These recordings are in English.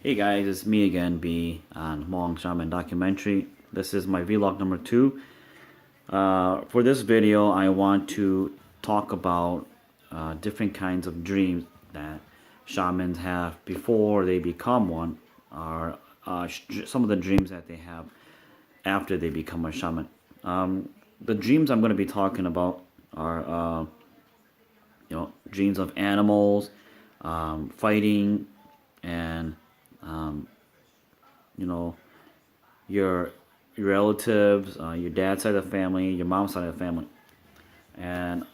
Hey guys, it's me again, B, on Hmong Shaman documentary. This is my vlog number 2. For this video, I want to talk about different kinds of dreams that shamans have before they become one, or some of the dreams that they have after they become a shaman. The dreams I'm going to be talking about are, dreams of animals, fighting, and you know, your relatives, your dad's side of the family, your mom's side of the family, and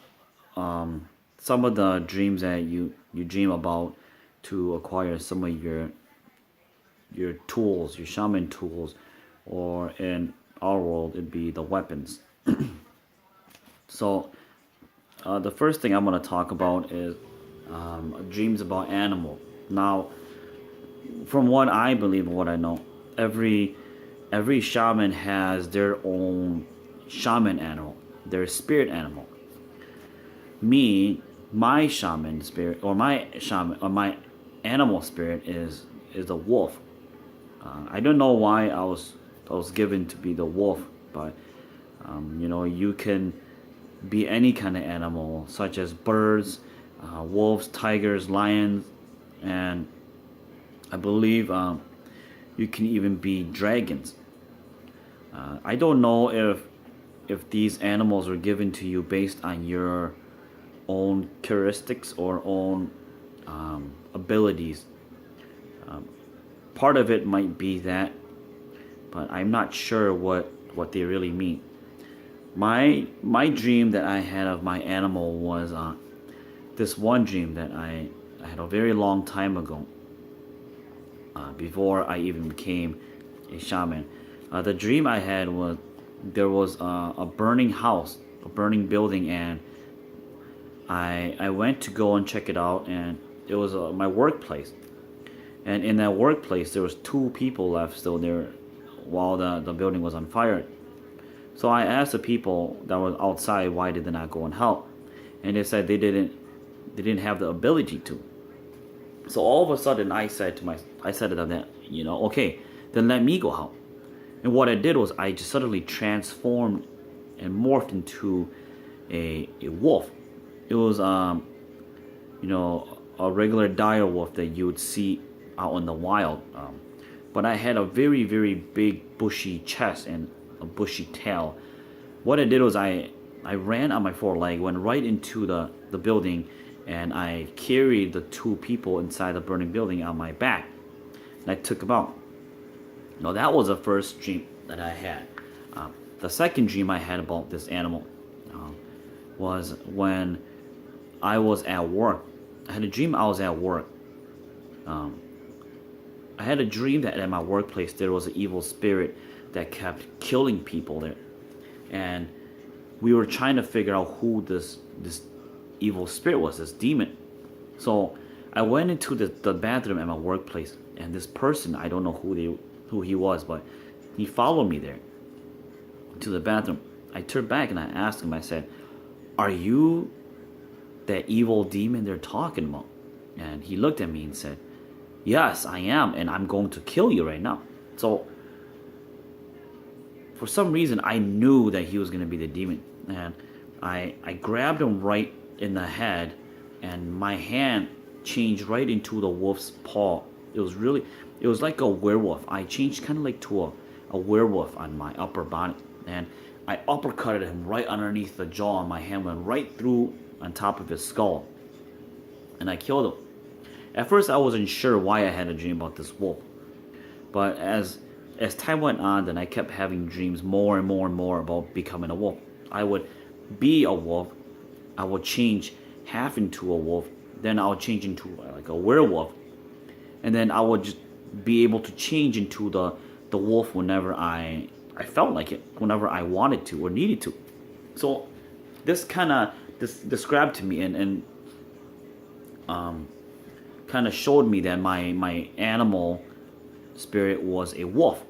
some of the dreams that you dream about to acquire some of your tools, your shaman tools, or in our world it'd be the weapons. So the first thing I'm going to talk about is dreams about animal. Now, from what I believe and what I know, every shaman has their own shaman animal, their spirit animal. Me, my shaman spirit, or my animal spirit is a wolf. I don't know why I was given to be the wolf, but you can be any kind of animal, such as birds, wolves, tigers, lions, and I believe you can even be dragons. I don't know if these animals were given to you based on your own characteristics or own abilities. Part of it might be that, but I'm not sure what they really mean. My dream that I had of my animal was this one dream that I had a very long time ago, before I even became a shaman. The dream I had was there was a burning house, a burning building, and I went to go and check it out, and it was my workplace. And in that workplace, there was two people left still there while the building was on fire. So I asked the people that were outside why did they not go and help, and they said they didn't have the ability to. So all of a sudden, I said to them that, okay, then let me go help. And what I did was I just suddenly transformed and morphed into a wolf. It was a regular dire wolf that you would see out in the wild. But I had a very, very big bushy chest and a bushy tail. What I did was I ran on my foreleg, went right into the building, and I carried the two people inside the burning building on my back, and I took them out. Now that was the first dream that I had. The second dream I had about this animal was when I was at work. I had a dream I was at work. I had a dream that at my workplace there was an evil spirit that kept killing people there, and we were trying to figure out who this evil spirit was, this demon. So I went into the bathroom at my workplace, and this person, I don't know who he was, but he followed me there to the bathroom. I turned back and I asked him, I said, "Are you that evil demon they're talking about?" And he looked at me and said, "Yes, I am, and I'm going to kill you right now." So for some reason I knew that he was going to be the demon, and I grabbed him right in the head, and my hand changed right into the wolf's paw. It was like a werewolf. I changed kind of like to a werewolf on my upper body, and I uppercutted him right underneath the jaw, and my hand went right through on top of his skull, and I killed him. At first I wasn't sure why I had a dream about this wolf, but as time went on, then I kept having dreams more and more and more about becoming a wolf. I would be a wolf, I would change half into a wolf, then I would change into like a werewolf, and then I would just be able to change into the wolf whenever I felt like it, whenever I wanted to or needed to. So this kind of described to me and kind of showed me that my animal spirit was a wolf.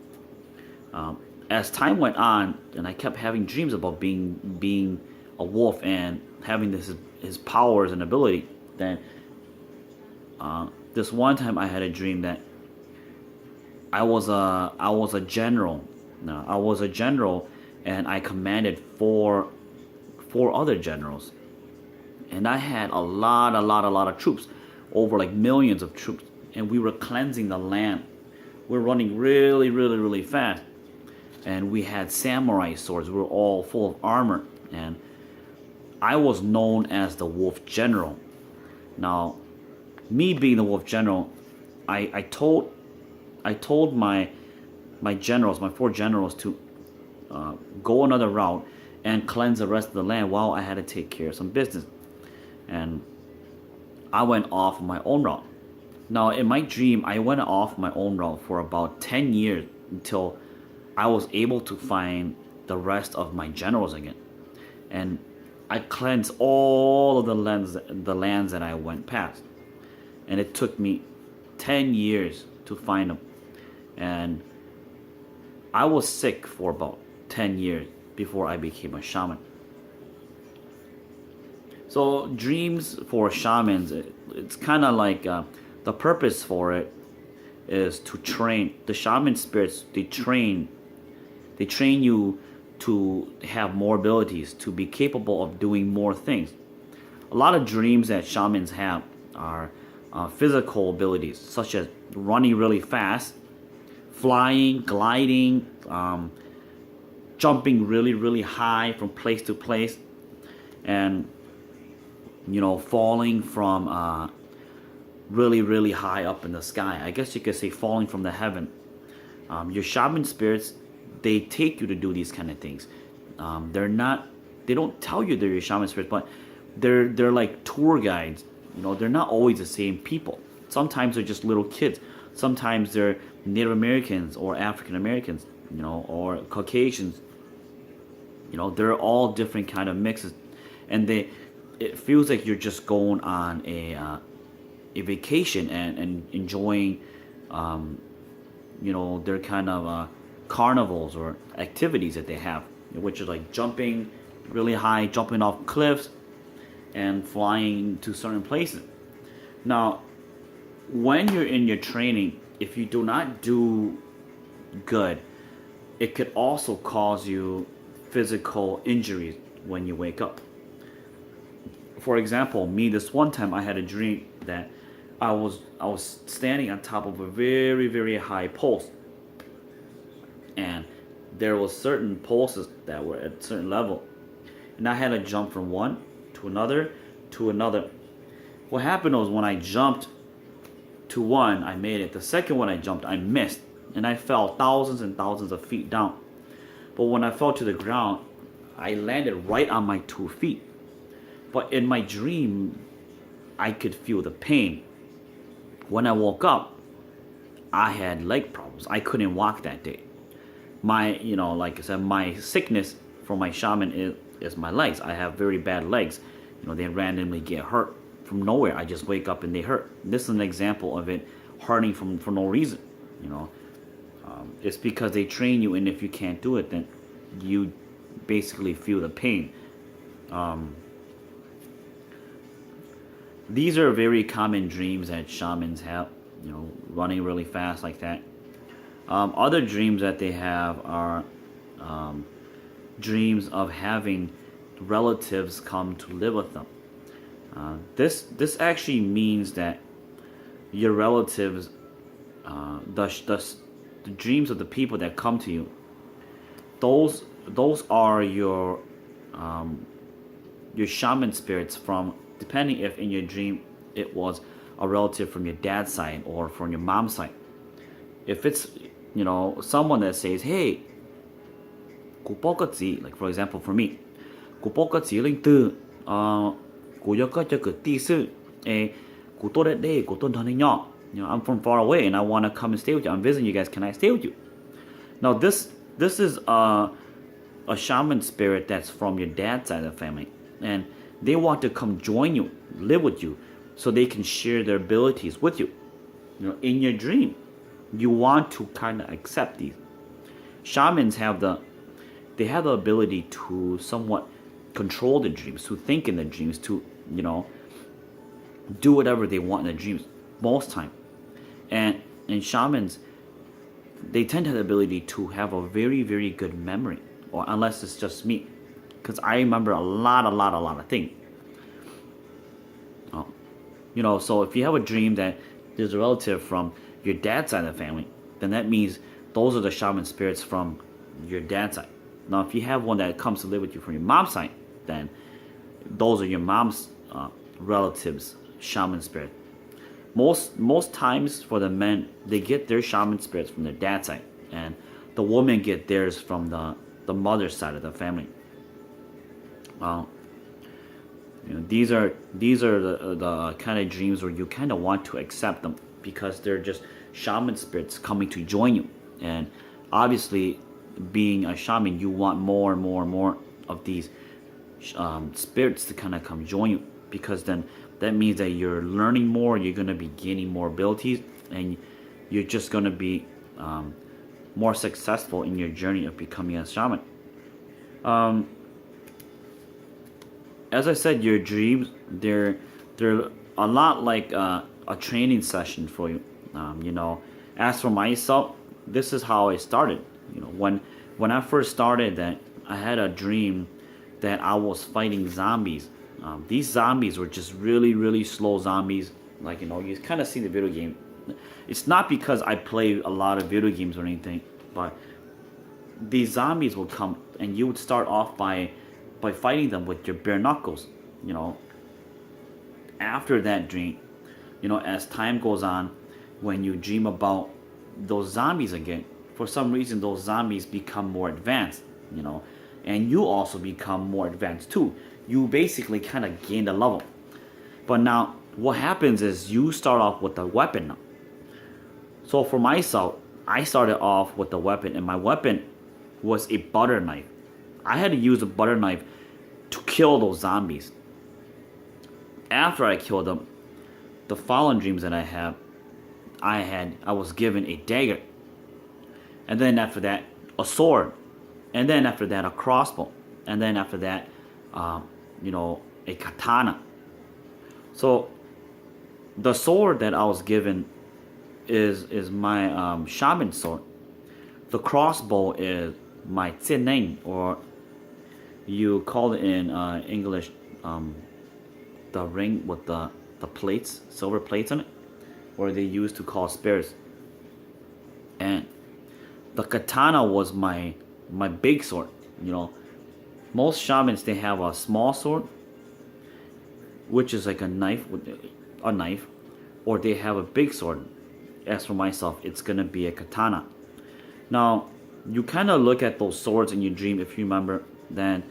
As time went on, and I kept having dreams about being a wolf and having his powers and ability. Then this one time I had a dream that I was a general. No, I was a general, and I commanded four other generals, and I had a lot of troops, over like millions of troops, and we were cleansing the land. We're running really fast, and we had samurai swords. We were all full of armor, and I was known as the Wolf General. Now, me being the Wolf General, I told my generals, my four generals, to go another route and cleanse the rest of the land while I had to take care of some business. And I went off my own route. Now, in my dream, I went off my own route for about 10 years until I was able to find the rest of my generals again. And I cleansed all of the lands that I went past. And it took me 10 years to find them. And I was sick for about 10 years before I became a shaman. So dreams for shamans, it's kind of like the purpose for it is to train the shaman spirits. They train you to have more abilities, to be capable of doing more things. A lot of dreams that shamans have are physical abilities, such as running really fast, flying, gliding, jumping really high from place to place, and falling from really high up in the sky. I guess you could say falling from the heaven. Your shaman spirits, they take you to do these kind of things. They don't tell you they're your shaman spirits, but they're like tour guides. They're not always the same people. Sometimes they're just little kids. Sometimes they're Native Americans or African Americans, or Caucasians. They're all different kind of mixes, and it feels like you're just going on a vacation and enjoying, their kind of carnivals or activities that they have, which is like jumping really high, jumping off cliffs, and flying to certain places. Now, when you're in your training, if you do not do good, it could also cause you physical injuries when you wake up. For example, me, this one time I had a dream that I was standing on top of a very high post, and there was certain posts that were at a certain level, and I had to jump from one to another to another. What happened was, when I jumped to one, I made it. The second one I jumped, I missed, and I fell thousands and thousands of feet down. But when I fell to the ground, I landed right on my 2 feet. But in my dream, I could feel the pain. When I woke up, I had leg problems. I couldn't walk that day. Like I said, my sickness for my shaman is my legs. I have very bad legs. They randomly get hurt from nowhere. I just wake up and they hurt. This is an example of it hurting for no reason. It's because they train you, and if you can't do it, then you basically feel the pain. These are very common dreams that shamans have, running really fast like that. Other dreams that they have are dreams of having relatives come to live with them. This actually means that your relatives, the dreams of the people that come to you, those are your shaman spirits from, depending if in your dream it was a relative from your dad's side or from your mom's side. If it's someone that says, hey, like for example for me, linh tư, cô yo có cho cái ti sư, cô tôi đã đây, cô tôi thân nhỏ. I'm from far away and I want to come and stay with you. I'm visiting you guys. Can I stay with you? Now this is a shaman spirit that's from your dad's side of the family, and they want to come join you, live with you, so they can share their abilities with you. In your dream, you want to kind of accept these. Shamans have the ability to somewhat control the dreams, to think in the dreams, to do whatever they want in the dreams most time. And shamans, they tend to have the ability to have a very, very good memory, or unless it's just me, because I remember a lot of things. So if you have a dream that there's a relative from your dad's side of the family, then that means those are the shaman spirits from your dad's side. Now, if you have one that comes to live with you from your mom's side, then those are your mom's relatives, shaman spirit. Most times for the men, they get their shaman spirits from their dad's side, and the women get theirs from the mother's side of the family. These are the kind of dreams where you kind of want to accept them because they're just shaman spirits coming to join you. And obviously, being a shaman, you want more and more of these spirits to kind of come join you, because then that means that you're learning more, you're going to be gaining more abilities, and you're just going to be more successful in your journey of becoming a shaman. As I said, your dreams, they're a lot like a training session for you. As for myself, this is how I started. When I first started, that I had a dream that I was fighting zombies. These zombies were just really slow zombies. You kind of see the video game. It's not because I play a lot of video games or anything, but these zombies would come, and you would start off by fighting them with your bare knuckles. After that dream, as time goes on, when you dream about those zombies again, for some reason those zombies become more advanced, and you also become more advanced too. You basically kind of gain the level. But now what happens is you start off with a weapon now. So for myself, I started off with a weapon, and my weapon was a butter knife. I had to use a butter knife to kill those zombies. After I killed them, the following dreams that I was given a dagger, and then after that a sword, and then after that a crossbow, and then after that a katana. So the sword that I was given is my shaman sword. The crossbow is my zineng, or you call it in English the ring with the plates, silver plates on it, or they used to call spears. And the katana was my big sword. Most shamans, they have a small sword, which is like a knife, or they have a big sword. As for myself, it's gonna be a katana. Now, you kind of look at those swords in your dream, if you remember, then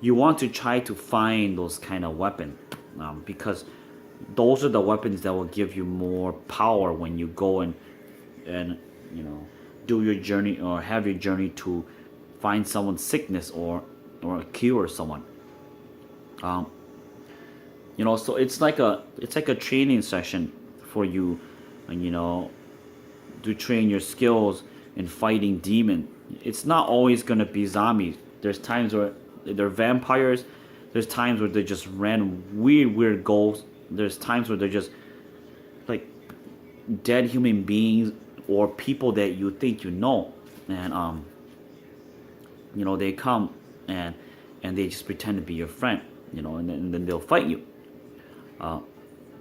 you want to try to find those kind of weapons, because those are the weapons that will give you more power when you go and do your journey, or have your journey to find someone's sickness or cure someone. So it's like a training session for you, to train your skills in fighting demon. It's not always gonna be zombies. There's times where they're vampires. There's times where they're just random weird ghosts. There's times where they're just like dead human beings or people that you think and they come and they just pretend to be your friend, and then they'll fight you.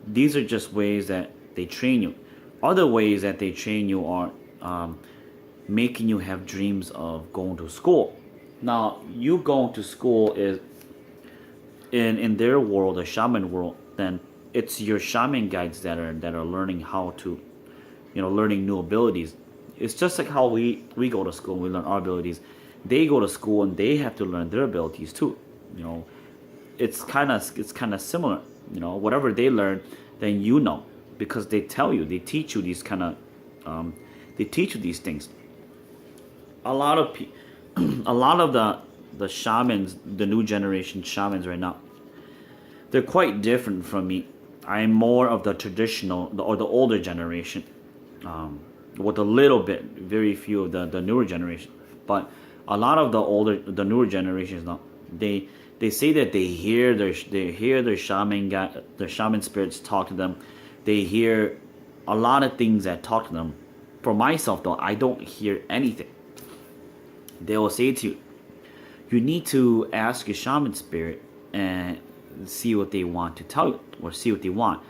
These are just ways that they train you. Other ways that they train you are making you have dreams of going to school. Now, you going to school is in their world, the shaman world. Then it's your shaman guides that are learning how to, learning new abilities. It's just like how we go to school and we learn our abilities. They go to school and they have to learn their abilities too. It's kind of similar. Whatever they learn, then because they tell you, they teach you these they teach you these things. A lot of the shamans, the new generation shamans right now, they're quite different from me. I'm more of the traditional or the older generation, with a little bit, very few of the newer generation. But a lot of the newer generations now, they say that they hear their shaman spirits talk to them. They hear a lot of things that talk to them, for myself though, I don't hear anything. They will say to you, you need to ask your shaman spirit and see what they want to tell you, or see what they want.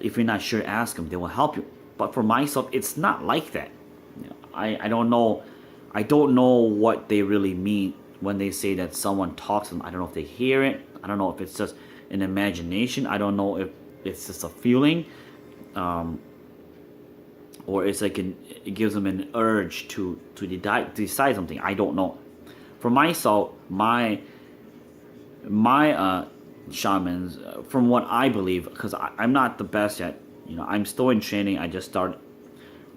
If you're not sure, ask them, they will help you. But for myself, it's not like that. I don't know. I don't know what they really mean when they say that someone talks to them. I don't know if they hear it. I don't know if it's just an imagination. I don't know if it's just a feeling, or it's like it gives them an urge to decide something. I don't know. For myself, my shamans, from what I believe, because I'm not the best yet. I'm still in training. I just started,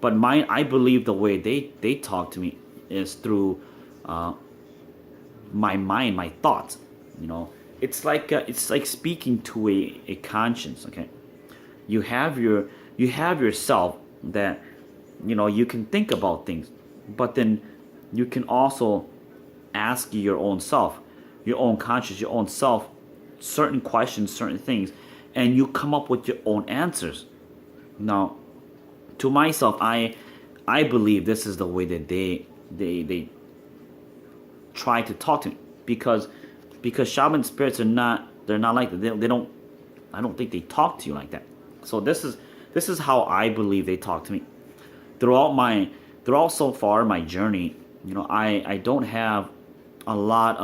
but I believe the way they talk to me is through my mind, my thoughts. It's like speaking to a conscience. Okay, you have yourself that you can think about things, but then you can also ask your own self, your own conscience, your own self, certain questions, certain things, and you come up with your own answers. Now, to myself, I believe this is the way that they try to talk to me, because shaman spirits they're not like that. They don't, I don't think they talk to you like that. So this is how I believe they talk to me. Throughout so far my journey, I don't have a lot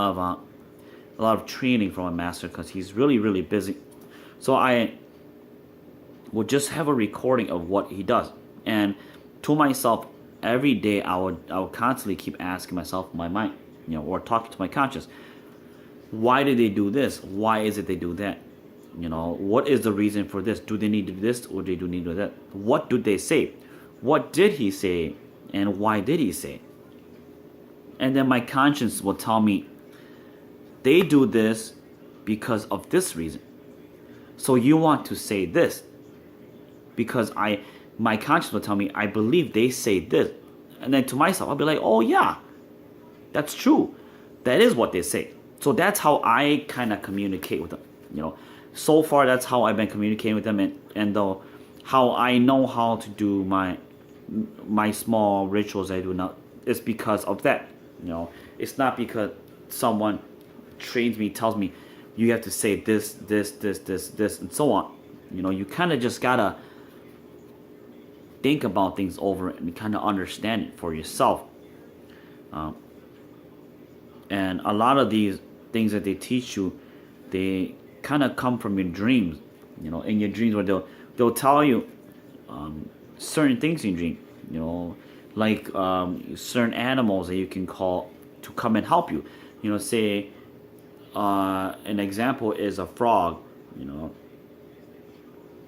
of training from a master because he's really, really busy. So I will just have a recording of what he does, and to myself every day I would constantly keep asking myself in my mind, or talking to my conscience, why did they do this? Why is it they do that? What is the reason for this? Do they need to do this, or do they need to do that? What do they say? What did he say, and why did he say? And then my conscience will tell me, they do this because of this reason. So you want to say this, because my conscience will tell me, I believe they say this. And then to myself, I'll be like, oh yeah, that's true. That is what they say. So that's how I kind of communicate with them. So far that's how I've been communicating with them, and though how I know how to do my small rituals I do now is because of that. It's not because someone trains me, tells me you have to say this, and so on. You kind of just gotta think about things over and kind of understand it for yourself. And a lot of these things that they teach you, they kind of come from your dreams. In your dreams, where they'll tell you certain things in your dream. Like certain animals that you can call to come and help you. Say an example is a frog.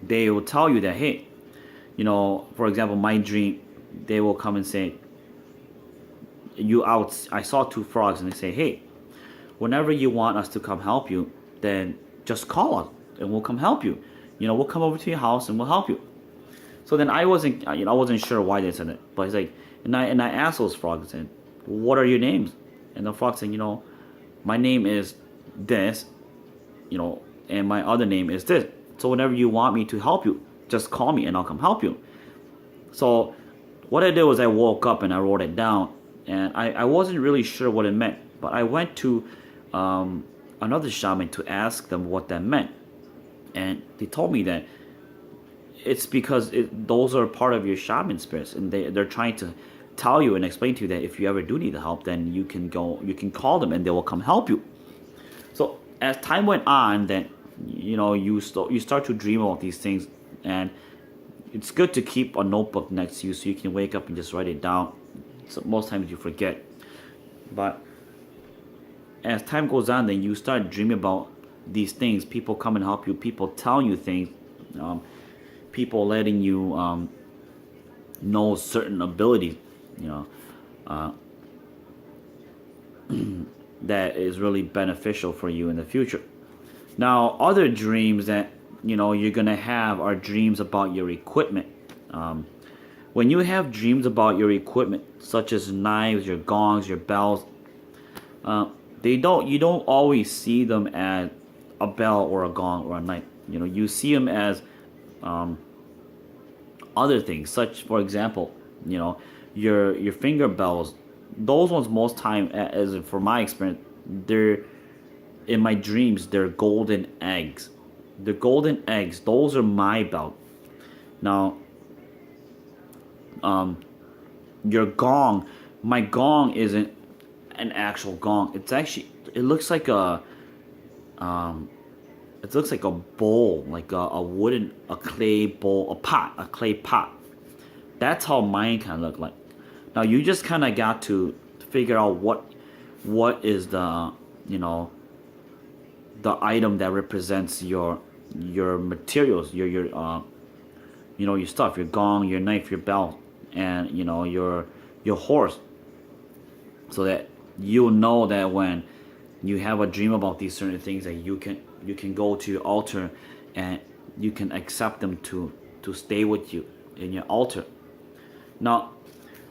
They will tell you that, hey, for example, my dream, they will come and say, I saw two frogs, and they say, hey, whenever you want us to come help you, then just call us and we'll come help you. We'll come over to your house and we'll help you. So then I wasn't sure why they said it, but it's like, and I asked those frogs, and what are your names? And the frog said, my name is this, and my other name is this. So whenever you want me to help you, just call me and I'll come help you. So what I did was I woke up and I wrote it down, and I wasn't really sure what it meant, but I went to another shaman to ask them what that meant, and they told me that it's because those are part of your shaman spirits, and they're trying to tell you and explain to you that if you ever do need the help, then you can call them and they will come help you. So as time went on, then you start to dream about these things, and it's good to keep a notebook next to you so you can wake up and just write it down. So most times you forget, but as time goes on, then you start dreaming about these things. People come and help you. People telling you things. People letting you know certain abilities. That is really beneficial for you in the future. Now, other dreams that you're gonna have are dreams about your equipment. When you have dreams about your equipment, such as knives, your gongs, your bells, you don't always see them as a bell or a gong or a knife. You see them as other things, such for example, you know, your finger bells. Those ones most time, as for my experience, they're in my dreams. They're golden eggs. The golden eggs. Those are my belt. Now, your gong. My gong isn't an actual gong. It's actually. It looks like a. It looks like a bowl, like a wooden, a clay bowl, a pot, a clay pot. That's how mine kind of look like. Now you just kind of got to figure out what is the, you know, the item that represents your materials, your you know, your stuff, your gong, your knife, your belt, and you know, your horse, so that you'll know that when you have a dream about these certain things, that you can go to your altar and you can accept them to stay with you in your altar. Now,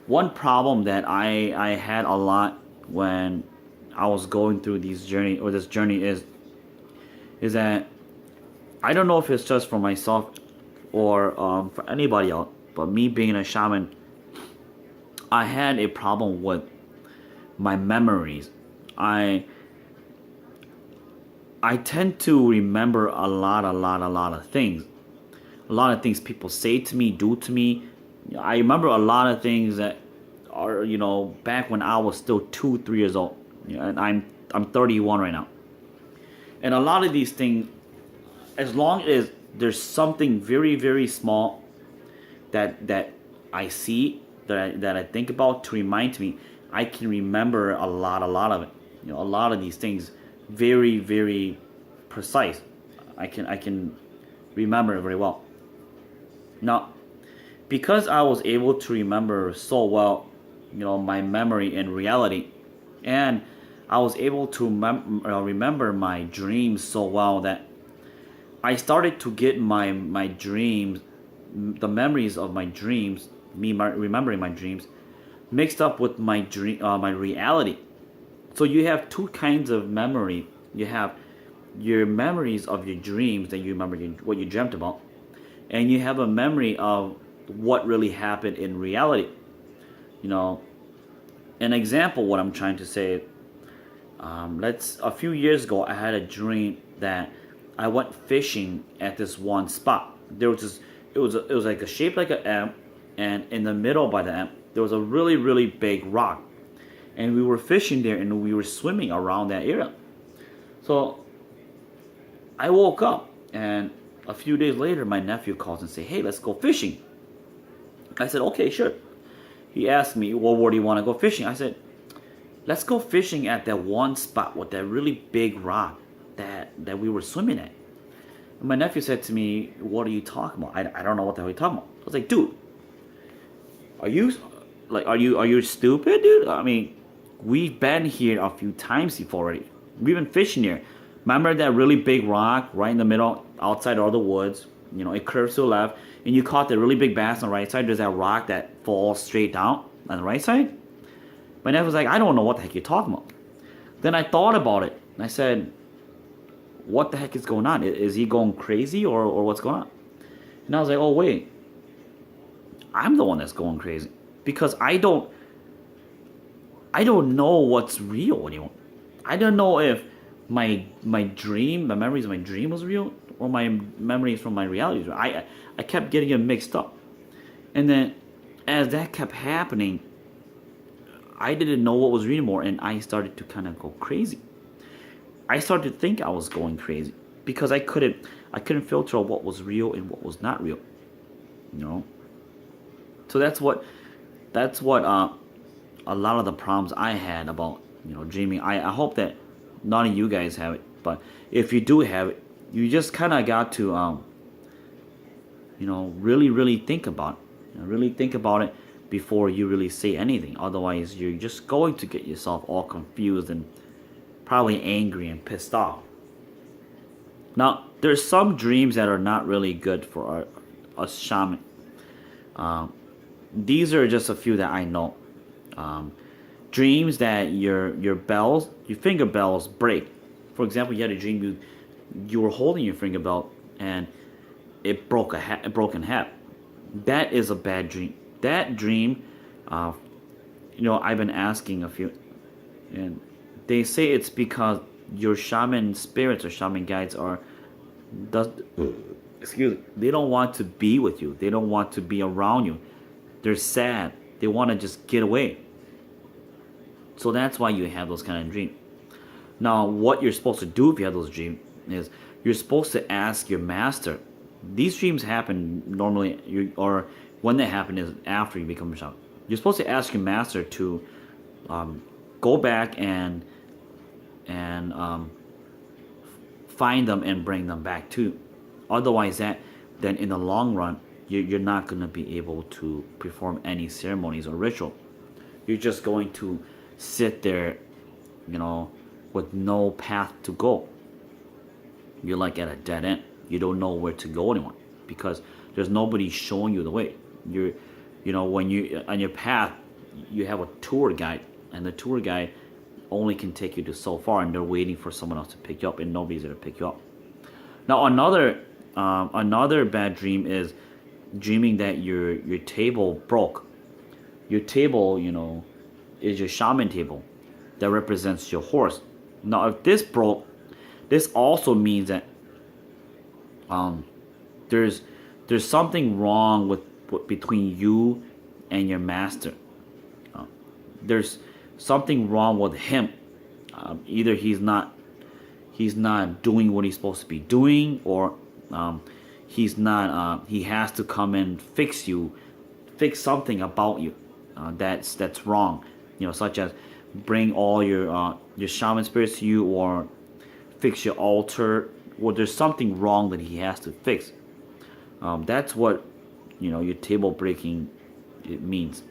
one problem that I had a lot when I was going through this journey is that I don't know if it's just for myself or for anybody else, but me being a shaman, I had a problem with my memories. I tend to remember a lot of things. A lot of things people say to me, do to me. I remember a lot of things that are, you know, back when I was still 2, 3 years old. You know, and I'm 31 right now. And a lot of these things, as long as there's something very small that I see, that I think about to remind me, I can remember a lot of it. You know, a lot of these things very precise. I can remember it very well. Now, because I was able to remember so well, you know, my memory and reality, and I was able to remember my dreams so well, that I started to get my dreams, the memories of my dreams, remembering my dreams, mixed up with my reality. So you have two kinds of memory. You have your memories of your dreams, that you remember what you dreamt about, and you have a memory of what really happened in reality. You know, an example, what I'm trying to say, let's a few years ago, I had a dream that I went fishing at this one spot. There was this, it was like a shape like an M, and in the middle by the M there was a really big rock, and we were fishing there and we were swimming around that area. So I woke up, and a few days later my nephew calls and say, "Hey, let's go fishing." I said, "Okay, sure." He asked me, "Well, where do you want to go fishing?" I said, "Let's go fishing at that one spot with that really big rock that we were swimming at." And my nephew said to me, "What are you talking about? I don't know what the hell you're talking about." I was like, "Dude, are you stupid, dude? I mean, we've been here a few times before already. We've been fishing here. Remember that really big rock right in the middle, outside all the woods? You know, it curves to the left, and you caught the really big bass on the right side. There's that rock that falls straight down on the right side." My nephew was like, "I don't know what the heck you're talking about." Then I thought about it, and I said, "What the heck is going on? Is he going crazy, or what's going on?" And I was like, "Oh, wait. I'm the one that's going crazy, because I don't know what's real anymore. I don't know if my memories of my dream was real, or my memories from my reality was real. I kept getting it mixed up. And then as that kept happening, I didn't know what was real anymore, and I started to kind of go crazy. I started to think I was going crazy, because I couldn't filter out what was real and what was not real. You know? So that's what a lot of the problems I had about, you know, dreaming. I hope that none of you guys have it, but if you do have it, you just kind of got to you know, really think about it. You know, really think about it before you really say anything. Otherwise, you're just going to get yourself all confused and probably angry and pissed off. Now, there's some dreams that are not really good for us shaman. These are just a few that I know. Dreams that your finger bells break. For example, you had a dream you were holding your finger bell and it broke in half. that is a bad dream. That dream, uh, I've been asking a few, and they say it's because your shaman spirits or shaman guides does excuse me, they don't want to be with you. They don't want to be around you. They're sad. They want to just get away. So that's why you have those kind of dreams. Now, what you're supposed to do if you have those dreams is you're supposed to ask your master. These dreams happen normally, or when they happen is after you become a shaman. You're supposed to ask your master to go back and find them and bring them back to you. Otherwise, then in the long run, you're not going to be able to perform any ceremonies or ritual. You're just going to sit there, with no path to go. You're like at a dead end. You don't know where to go anymore because there's nobody showing you the way. When you on your path, you have a tour guide, and the tour guide only can take you to so far, and they're waiting for someone else to pick you up, and nobody's there to pick you up. Now, another bad dream is dreaming that your table broke. Your table, is your shaman table that represents your horse. Now, if this broke, this also means that there's something wrong between you and your master. There's something wrong with him. Either he's not doing what he's supposed to be doing, or he's not. He has to come and fix something about you that's wrong. Such as bring all your shaman spirits to you, or fix your altar. Or there's something wrong that he has to fix. That's what your table breaking it means.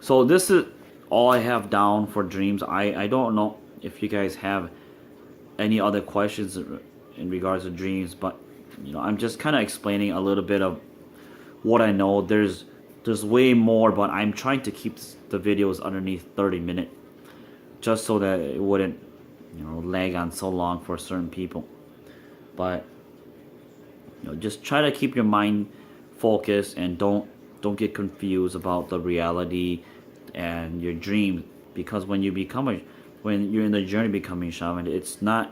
So this is all I have down for dreams. I don't know if you guys have any other questions in regards to dreams, but I'm just kind of explaining a little bit of what I know. There's way more, but I'm trying to keep the videos underneath 30 minutes, just so that it wouldn't lag on so long for certain people. But just try to keep your mind focused and don't get confused about the reality and your dreams, because when you're in the journey becoming shaman, it's not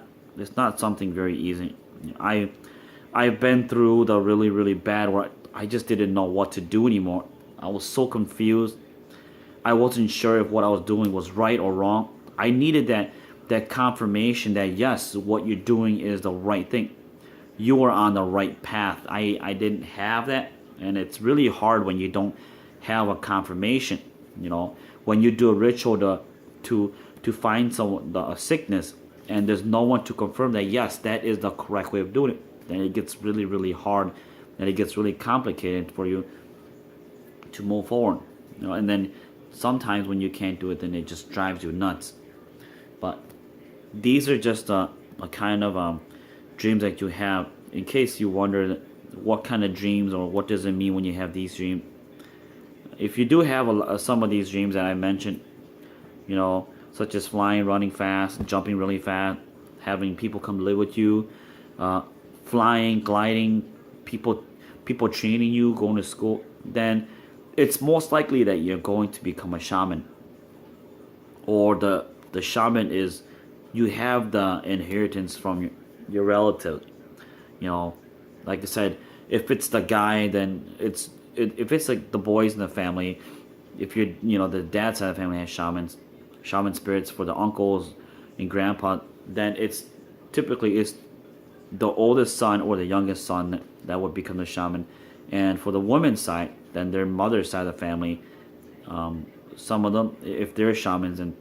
something very easy. I've been through the really, really bad where I just didn't know what to do anymore. I was so confused. I wasn't sure if what I was doing was right or wrong. I needed that confirmation that yes, what you're doing is the right thing. You are on the right path. I didn't have that, and it's really hard when you don't have a confirmation. When you do a ritual to find a sickness, and there's no one to confirm that yes, that is the correct way of doing it, then it gets really, really hard, and it gets really complicated for you to move forward. And then sometimes when you can't do it, then it just drives you nuts. But these are just a kind of dreams that you have. In case you wonder what kind of dreams or what does it mean when you have these dreams, if you do have some of these dreams that I mentioned, such as flying, running fast, jumping really fast, having people come live with you, flying, gliding, people training you, going to school, then it's most likely that you're going to become a shaman. Or the shaman is, you have the inheritance from your relative. Like I said, if it's the guy, then if it's like the boys in the family, if you're the dad's side of the family has shaman spirits. For the uncles and grandpa, then it's typically the oldest son or the youngest son that would become the shaman. And for the woman's side, then their mother's side of the family, some of them, if they're shamans, and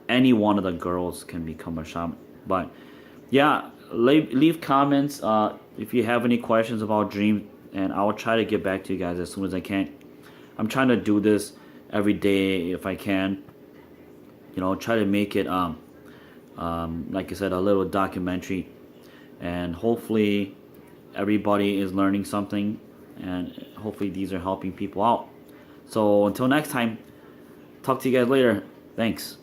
any one of the girls can become a shaman. But yeah, leave comments if you have any questions about dreams, and I will try to get back to you guys as soon as I can. I'm trying to do this every day if I can. Try to make it like I said, a little documentary, and hopefully everybody is learning something, and hopefully these are helping people out. So until next time, talk to you guys later. Thanks.